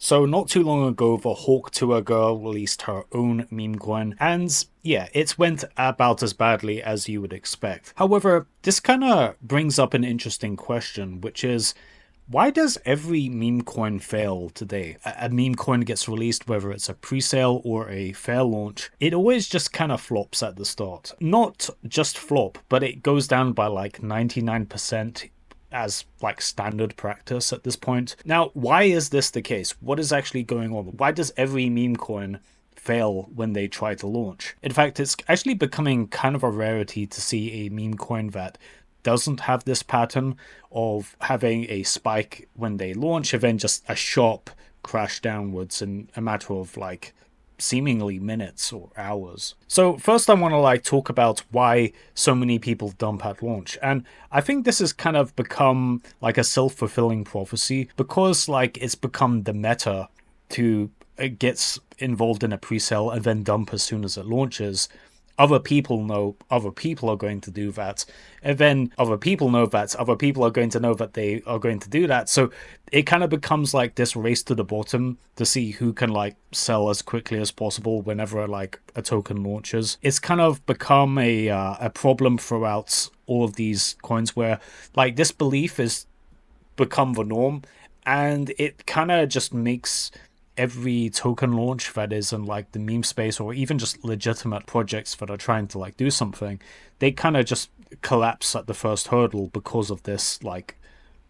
So not too long ago, the Hawk Tuah girl released her own meme coin, and yeah, it went about as badly as you would expect. However, this kind of brings up an interesting question, which is, why does every meme coin fail today? A meme coin gets released, whether it's a pre-sale or a fair launch, it always just kind of flops at the start. Not just flop, but it goes down by like 99% as like standard practice at this point. Now, why is this the case? What is actually going on? Why does every meme coin fail when they try to launch? In fact, it's actually becoming kind of a rarity to see a meme coin that doesn't have this pattern of having a spike when they launch and then just a sharp crash downwards in a matter of like seemingly minutes or hours. So first I want to like talk about why so many people dump at launch. And I think this has kind of become like a self-fulfilling prophecy because like it's become the meta to it gets involved in a pre-sale and then dump as soon as it launches. Other people know other people are going to do that, and then other people know that other people are going to know that they are going to do that. So it kind of becomes like this race to the bottom to see who can like sell as quickly as possible whenever like a token launches. It's kind of become a problem throughout all of these coins where like this belief is become the norm, and it kind of just makes every token launch that is in like the meme space or even just legitimate projects that are trying to like do something, they kind of just collapse at the first hurdle because of this like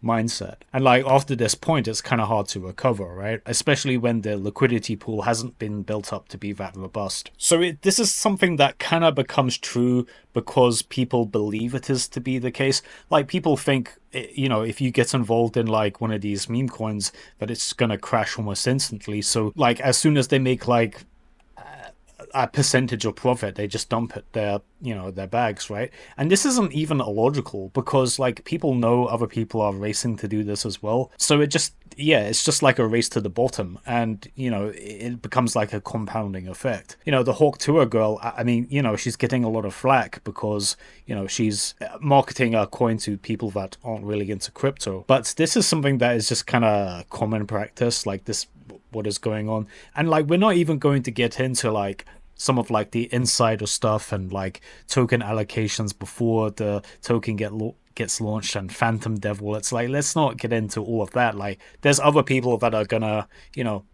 mindset. And like after this point, it's kind of hard to recover, right? Especially when the liquidity pool hasn't been built up to be that robust. So this is something that kind of becomes true because people believe it is to be the case. Like people think, you know, if you get involved in like one of these meme coins, that it's gonna crash almost instantly. So like as soon as they make like a percentage of profit, they just dump it their bags, right? And this isn't even illogical because like people know other people are racing to do this as well. So it's just like a race to the bottom, and it becomes like a compounding effect. The Hawk Tuah girl, I mean, she's getting a lot of flack because she's marketing a coin to people that aren't really into crypto. But this is something that is just kind of common practice, like this what is going on. And like we're not even going to get into like some of like the insider stuff and like token allocations before the token gets launched and phantom dev wallets. Like let's not get into all of that. Like there's other people that are gonna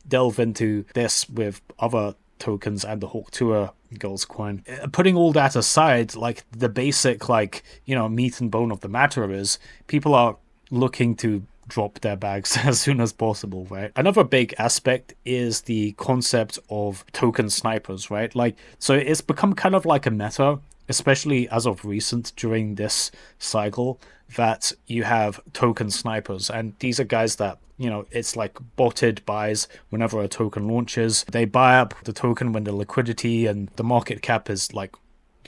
delve into this with other tokens and the Hawk Tuah girls coin. Putting all that aside, like the basic like meat and bone of the matter is people are looking to drop their bags as soon as possible, right? Another big aspect is the concept of token snipers, right? Like, so it's become kind of like a meta, especially as of recent during this cycle, that you have token snipers. And these are guys that, it's like botted buys whenever a token launches. They buy up the token when the liquidity and the market cap is like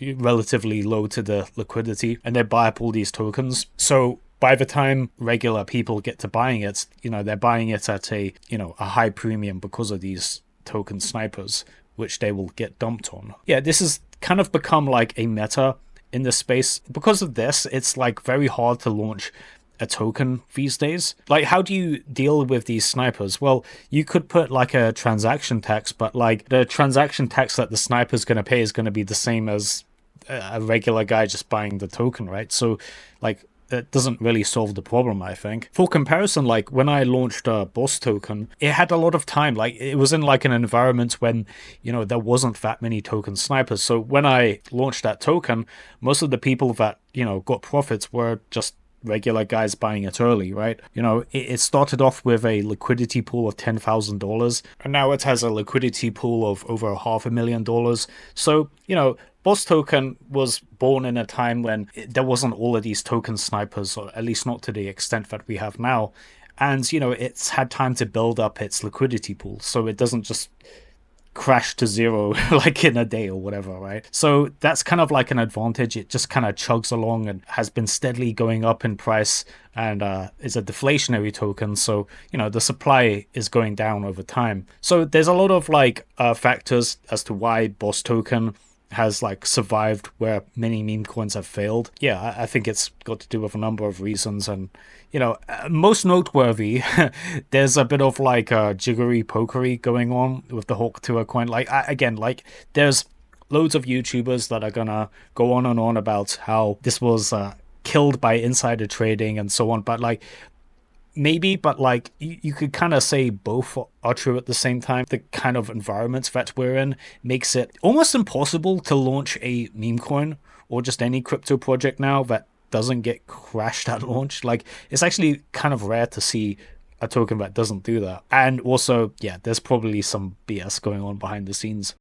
relatively low to the liquidity, and they buy up all these tokens. So by the time regular people get to buying it, they're buying it at a high premium because of these token snipers, which they will get dumped on. Yeah, this has kind of become like a meta in this space. Because of this, it's like very hard to launch a token these days. Like, how do you deal with these snipers? Well, you could put like a transaction tax, but like the transaction tax that the sniper's going to pay is going to be the same as a regular guy just buying the token, right? So like it doesn't really solve the problem, I think. For comparison, like when I launched a boss token, it had a lot of time. Like it was in like an environment when, there wasn't that many token snipers. So when I launched that token, most of the people that, got profits were just regular guys buying it early, right? It started off with a liquidity pool of $10,000, and now it has a liquidity pool of over $500,000. So, Boss Token was born in a time when there wasn't all of these token snipers, or at least not to the extent that we have now. And, it's had time to build up its liquidity pool, so it doesn't just crash to zero like in a day or whatever, right? So that's kind of like an advantage. It just kind of chugs along and has been steadily going up in price, and is a deflationary token, so the supply is going down over time. So there's a lot of like factors as to why Boss Token has like survived where many meme coins have failed. Yeah, I think it's got to do with a number of reasons, and most noteworthy, there's a bit of like jiggery pokery going on with the Hawk Tuah coin. Like again, like there's loads of YouTubers that are gonna go on and on about how this was killed by insider trading and so on, but like maybe, but like you could kind of say both are true at the same time. The kind of environment that we're in makes it almost impossible to launch a meme coin or just any crypto project now that doesn't get crashed at launch. Like it's actually kind of rare to see a token that doesn't do that. And also, yeah, there's probably some BS going on behind the scenes.